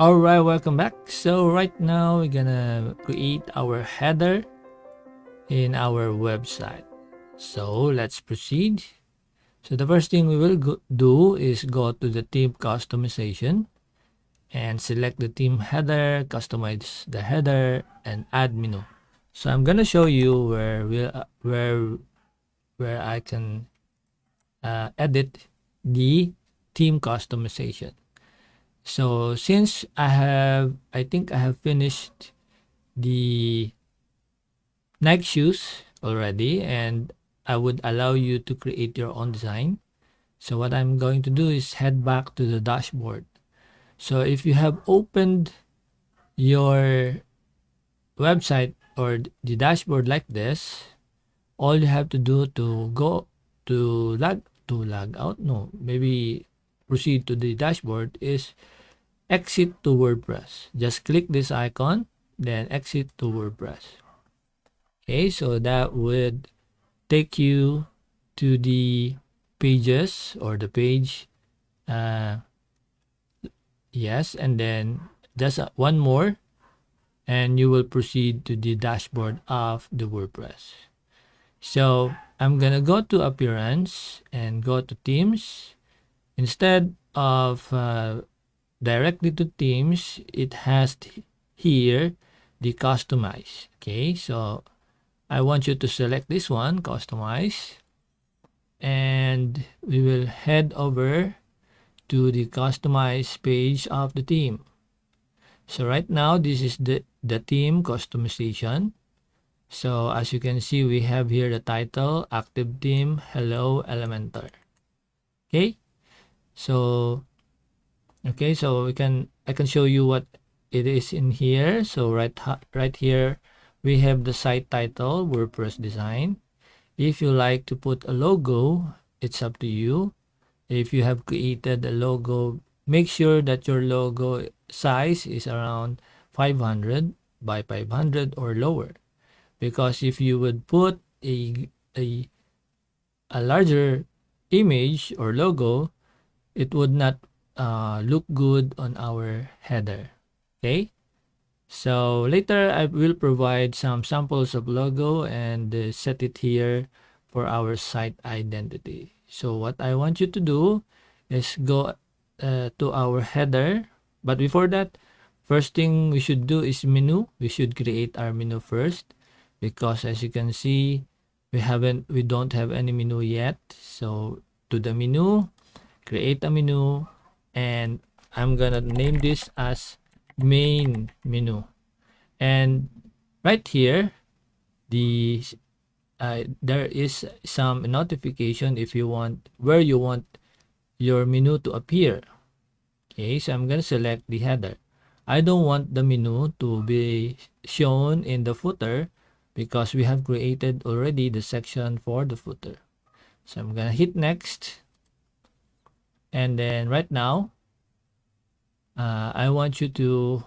Alright, welcome back. So right now we're gonna create our header in our website. So let's proceed. So the first thing we will do is go to the theme customization and select the theme header, customize the header, and add menu. So I'm gonna show you where I can edit the theme customization. So since I think I have finished the Nike shoes already, and I would allow you to create your own design. So what I'm going to do is head back to the dashboard. So if you have opened your website or the dashboard like this, all you have to do to go to log out, no, maybe proceed to the dashboard, is exit to WordPress. Just click this icon, then exit to WordPress. Okay, so that would take you to the pages or the page. Yes, and then just one more, and you will proceed to the dashboard of the WordPress. So I'm gonna go to appearance and go to themes. Instead of directly to themes, it has here the customize. Okay, so I want you to select this one, customize, and we will head over to the customize page of the theme. So right now this is the theme customization. So as you can see, we have here the title, active theme, hello Elementor. Okay, so I can show you what it is in here. So right here we have the site title, WordPress design. If you like to put a logo, it's up to you. If you have created a logo, make sure that your logo size is around 500 by 500 or lower, because if you would put a larger image or logo, it would not look good on our header. Okay, so later I will provide some samples of logo and set it here for our site identity. So what I want you to do is go to our header, but before that, first thing we should do is menu. We should create our menu first, because as you can see, we don't have any menu yet. So to the menu, create a menu, and I'm gonna name this as main menu. And right here, there is some notification if you want where you want your menu to appear. Okay, so I'm gonna select the header. I don't want the menu to be shown in the footer because we have created already the section for the footer. So I'm gonna hit next, and then right now I want you to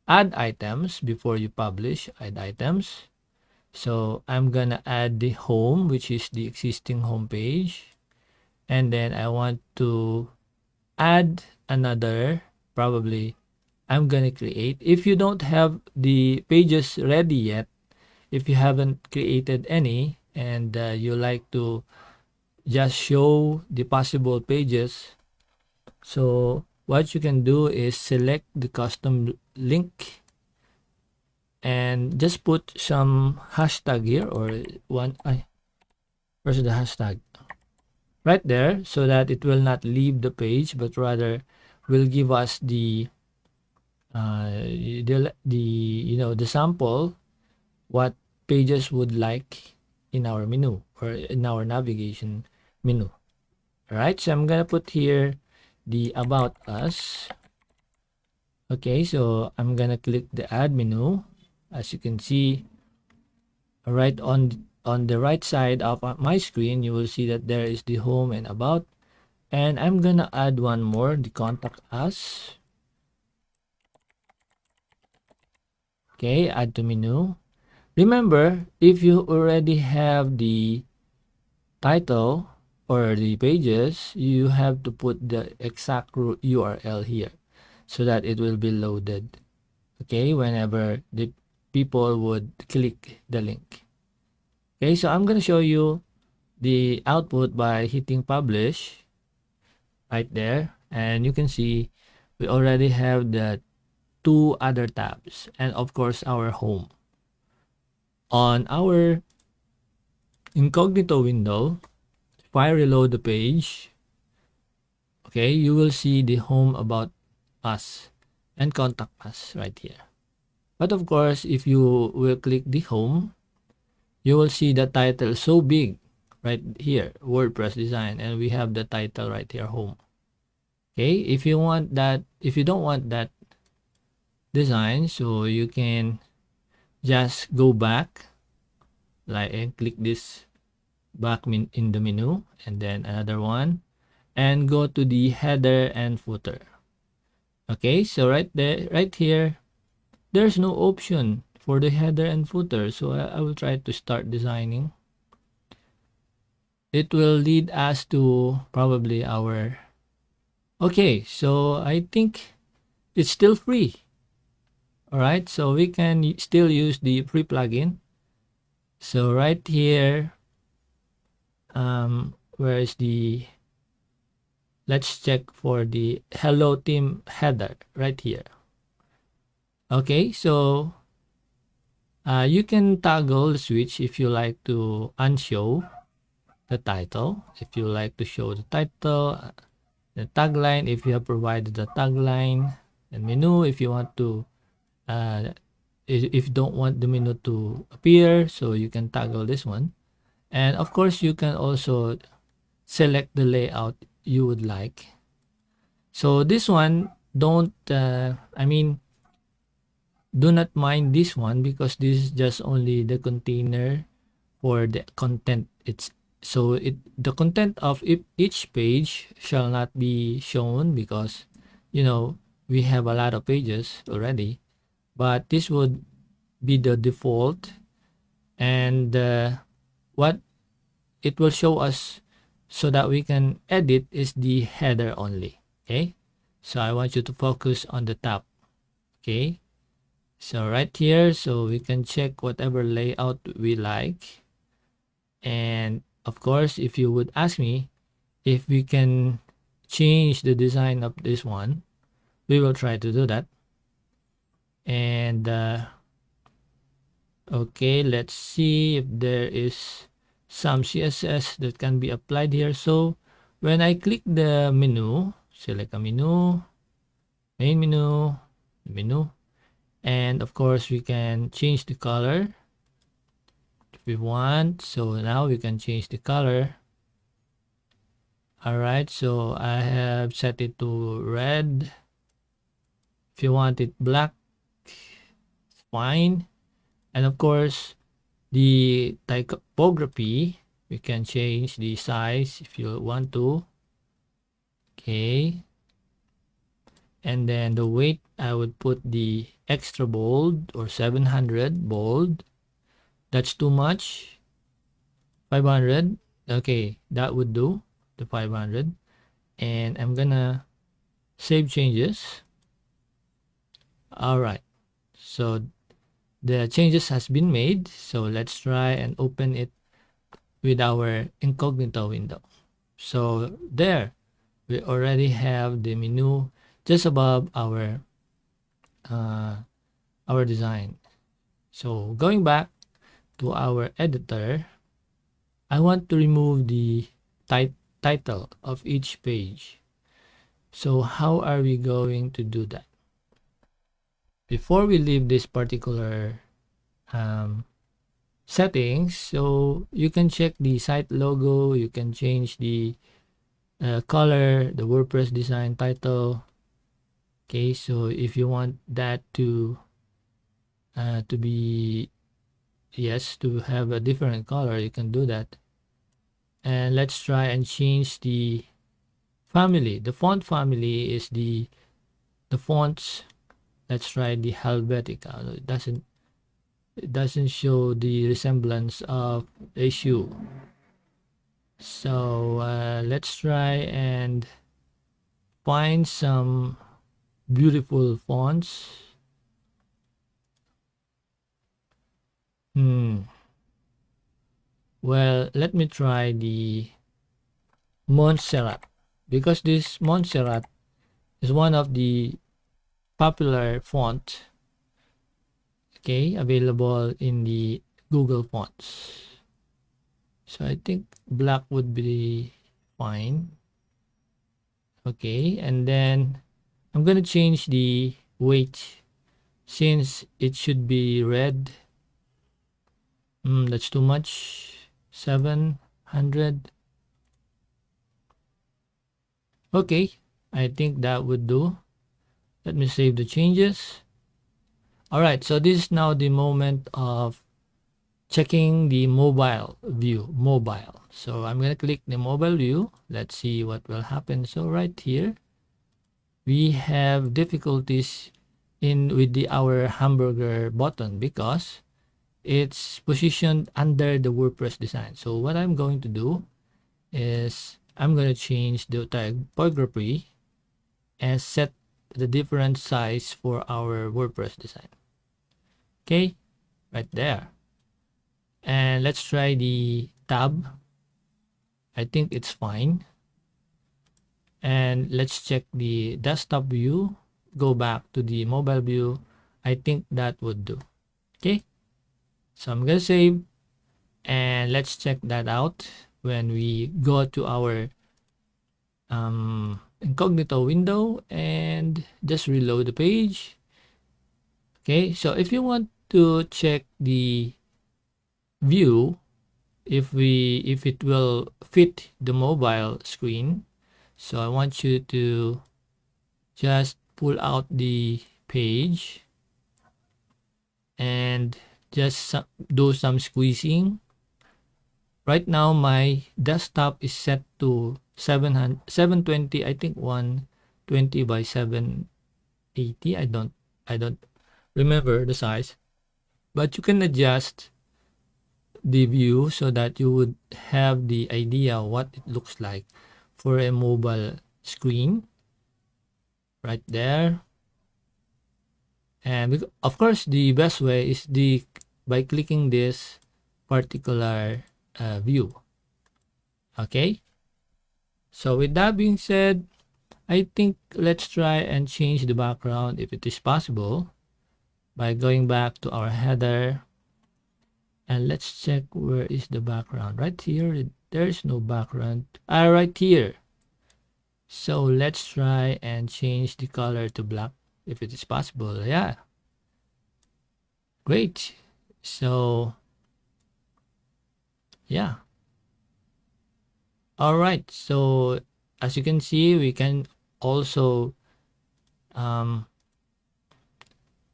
add items before you publish. Add items. So I'm gonna add the home, which is the existing home page, and then I want to add another. Probably I'm gonna create, if you don't have the pages ready yet, if you haven't created any and you like to just show the possible pages, so what you can do is select the custom link and just put some hashtag here, or where's the hashtag? Right there, so that it will not leave the page, but rather will give us the sample what pages would like in our menu or in our navigation menu. All right, so I'm gonna put here the about us. Okay, so I'm gonna click the add menu. As you can see, right on the right side of my screen, you will see that there is the home and about, and I'm gonna add one more, the contact us. Okay, add to menu. Remember, if you already have the title or the pages, you have to put the exact URL here. so that it will be loaded, okay, whenever the people would click the link. Okay, so I'm going to show you the output by hitting publish right there, and you can see we already have the two other tabs and of course our home. On our incognito window, if I reload the page, okay, you will see the home about us and contact us right here. But of course, if you will click the home, you will see the title so big right here, WordPress design, and we have the title right here, home. Okay, if you want that, if you don't want that design, so you can just go back, like, and click this back in the menu, and then another one, and go to the header and footer. Okay, so right there, right here, there's no option for the header and footer, so I will try to start designing. It will lead us to probably our, okay, so I think it's still free. All right, so we can still use the free plugin. So right here, where is the, let's check for the hello team header right here. Okay, so you can toggle the switch if you like to unshow the title, if you like to show the title, the tagline if you have provided the tagline, the menu if you want to, if you don't want the menu to appear, so you can toggle this one. And of course, you can also select the layout you would like. So this one, don't, I mean, do not mind this one because this is just only the container for the content. It's so the content of each page shall not be shown because, you know, we have a lot of pages already, but this would be the default, and what it will show us so that we can edit is the header only. Okay, so I want you to focus on the top. Okay, so right here, so we can check whatever layout we like. And of course, if you would ask me if we can change the design of this one, we will try to do that. And okay, let's see if there is some CSS that can be applied here. So when I click the menu, select a menu, main menu, and of course we can change the color if we want. So now we can change the color. All right, so I have set it to red. If you want it black, it's fine. And of course, the typography, we can change the size if you want to. Okay. And then the weight, I would put the extra bold or 700 bold. That's too much. 500. Okay, that would do, the 500. And I'm gonna save changes. All right, so the changes has been made. So let's try and open it with our incognito window. So there, we already have the menu just above our design. So going back to our editor, I want to remove the title of each page. So how are we going to do that? Before we leave this particular settings, so you can check the site logo, you can change the color, the WordPress design title. Okay, so if you want that to be, yes, to have a different color, you can do that. And let's try and change the family. The font family is the fonts. Let's try the Helvetica. It doesn't show the resemblance of a shoe. So let's try and find some beautiful fonts. Well, let me try the Montserrat, because this Montserrat is one of the popular font, okay, available in the Google fonts. So I think black would be fine. Okay, and then I'm gonna change the weight since it should be red. That's too much. 700. Okay, I think that would do. Let me save the changes. Alright, so this is now the moment of checking the mobile view. Mobile. So I'm going to click the mobile view. Let's see what will happen. So right here, we have difficulties in with our hamburger button because it's positioned under the WordPress design. So what I'm going to do is I'm going to change the typography and set the different size for our WordPress design. Okay, right there. And let's try the tab. I think it's fine. And let's check the desktop view. Go back to the mobile view. I think that would do. Okay, so I'm gonna save and let's check that out when we go to our incognito window and just reload the page. Okay, so if you want to check the view, if it will fit the mobile screen, so I want you to just pull out the page and just do some squeezing. Right now my desktop is set to 720, I think 120 by 780. I don't remember the size, but you can adjust the view so that you would have the idea what it looks like for a mobile screen right there. And of course the best way is by clicking this particular view. Okay, so with that being said, I think let's try and change the background if it is possible by going back to our header. And let's check where is the background. Right here, there is no background. Right here. So let's try and change the color to black if it is possible. Yeah. Great. So yeah. All right. So as you can see, we can also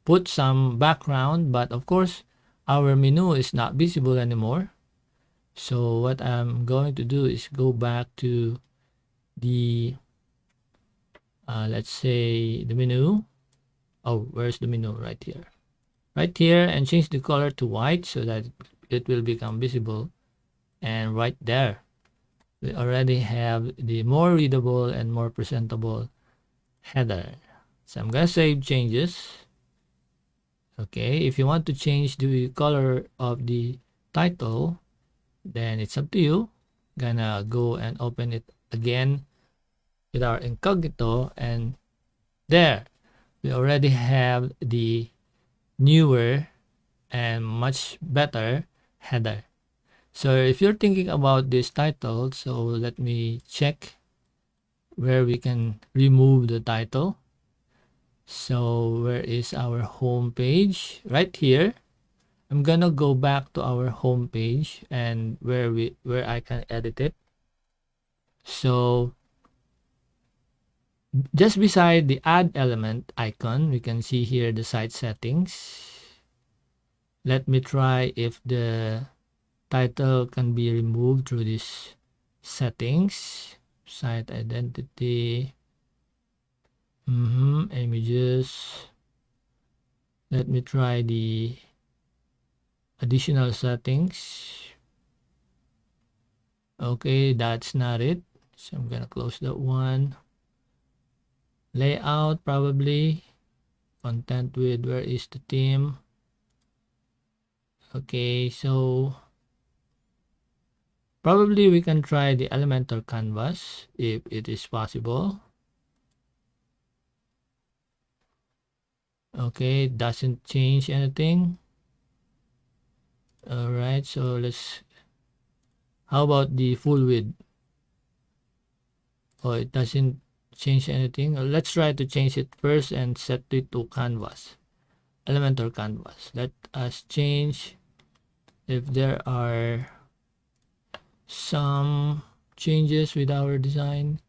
put some background, but of course our menu is not visible anymore. So what I'm going to do is go back to the let's say the menu. Oh, where's the menu? Right here. Right here, and change the color to white so that it will become visible. And right there, we already have the more readable and more presentable header. So I'm gonna save changes. Okay, if you want to change the color of the title, then it's up to you. Gonna go and open it again with our incognito, and there we already have the newer and much better header. So if you're thinking about this title, so let me check where we can remove the title. So where is our home page? Right here. I'm gonna go back to our home page and where I can edit it. So just beside the add element icon, we can see here the site settings. Let me try if the title can be removed through this settings. Site identity, images. Let me try the additional settings. Okay, that's not it, so I'm gonna close that one. Layout, probably. Content with, where is the theme? Okay, so probably we can try the Elementor canvas if it is possible. Okay, doesn't change anything. All right, so let's, how about the full width? Oh, it doesn't change anything. Let's try to change it first and set it to canvas, Elementor canvas. Let us change if there are some changes with our design.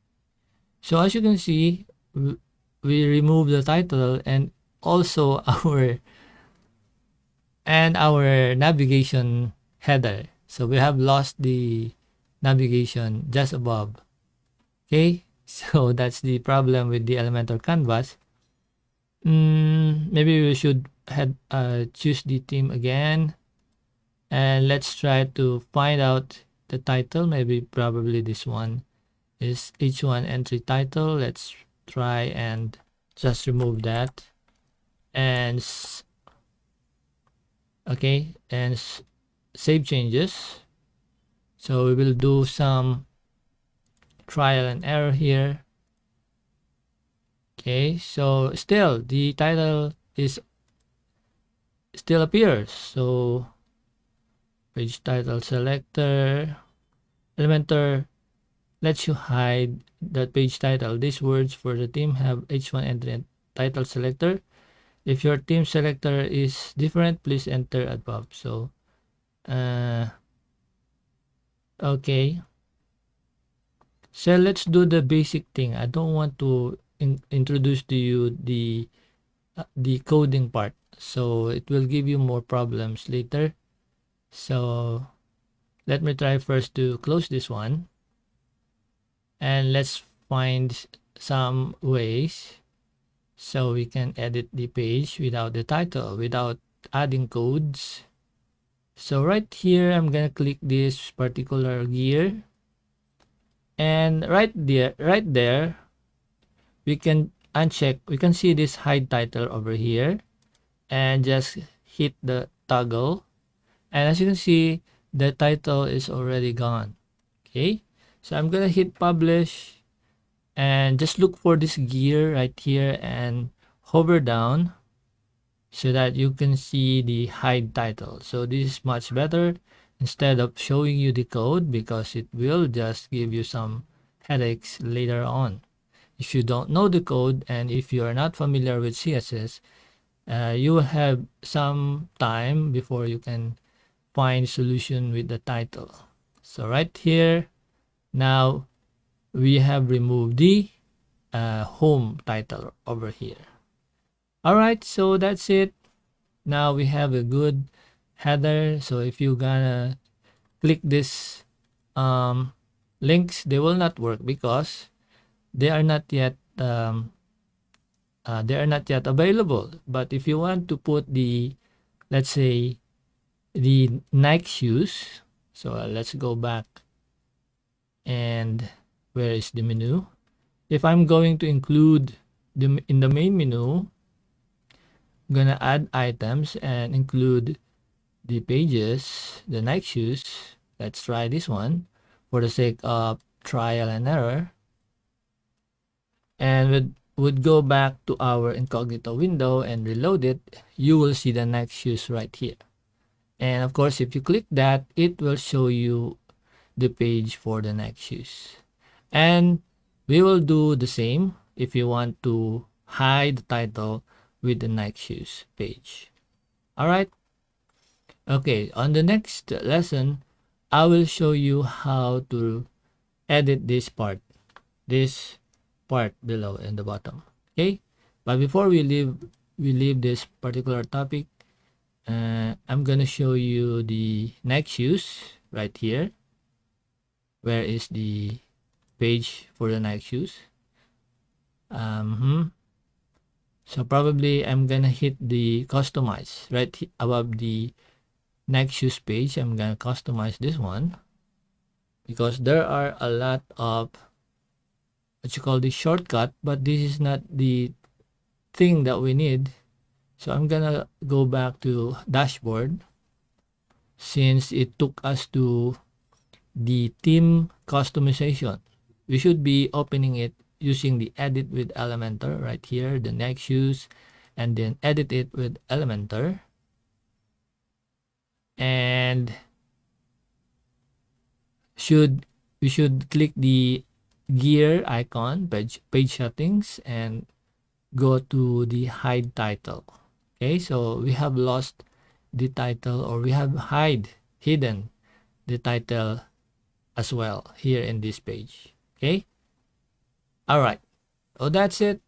So as you can see, we remove the title and also our navigation header. So we have lost the navigation just above. Okay, so that's the problem with the Elementor canvas. Maybe we should choose the theme again, and let's try to find out the title. Maybe probably this one is H1 entry title. Let's try and just remove that, and okay, and save changes. So we will do some trial and error here. Okay, so still the title is still appears. So page title selector, Elementor lets you hide that page title. These words for the theme have H1 entry title selector. If your theme selector is different, please enter above. So okay, so let's do the basic thing. I don't want to introduce to you the coding part, so it will give you more problems later. So let me try first to close this one, and let's find some ways so we can edit the page without the title, without adding codes. So right here, I'm gonna click this particular gear, and right there, we can uncheck. We can see this hide title over here, and just hit the toggle, and as you can see, the title is already gone. Okay, so I'm gonna hit publish, and just look for this gear right here and hover down so that you can see the hide title. So this is much better instead of showing you the code, because it will just give you some headaches later on. If you don't know the code and if you are not familiar with CSS, you will have some time before you can find solution with the title. So right here, now we have removed the home title over here. All right, so that's it. Now we have a good header. So if you gonna click this links, they will not work because they are not yet available. But if you want to put the, let's say, the Nike shoes, so let's go back, and where is the menu? If I'm going to include in the main menu, I'm gonna add items and include the pages, the Nike shoes. Let's try this one for the sake of trial and error, and would go back to our incognito window and reload it. You will see the Nike shoes right here, and of course if you click that, it will show you the page for the Nike shoes. And we will do the same if you want to hide the title with the Nike shoes page. All right. Okay, on the next lesson, I will show you how to edit this part below in the bottom. Okay, but before we leave this particular topic, I'm gonna show you the Nike shoes right here. Where is the page for the Nike shoes? So probably I'm gonna hit the customize right above the Nike shoes page. I'm gonna customize this one because there are a lot of what you call the shortcut, but this is not the thing that we need. So I'm gonna go back to dashboard since it took us to the theme customization. We should be opening it using the edit with Elementor right here, the next use, and then edit it with Elementor. And we should click the gear icon, page settings, and go to the hide title. Okay, so we have lost the title, or we have hidden the title as well here in this page. Okay, all right, so that's it.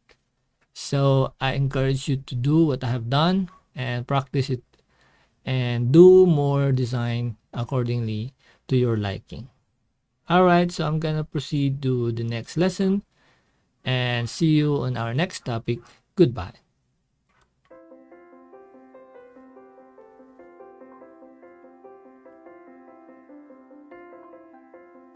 So I encourage you to do what I have done and practice it and do more design accordingly to your liking. All right, so I'm gonna proceed to the next lesson and see you on our next topic. Goodbye.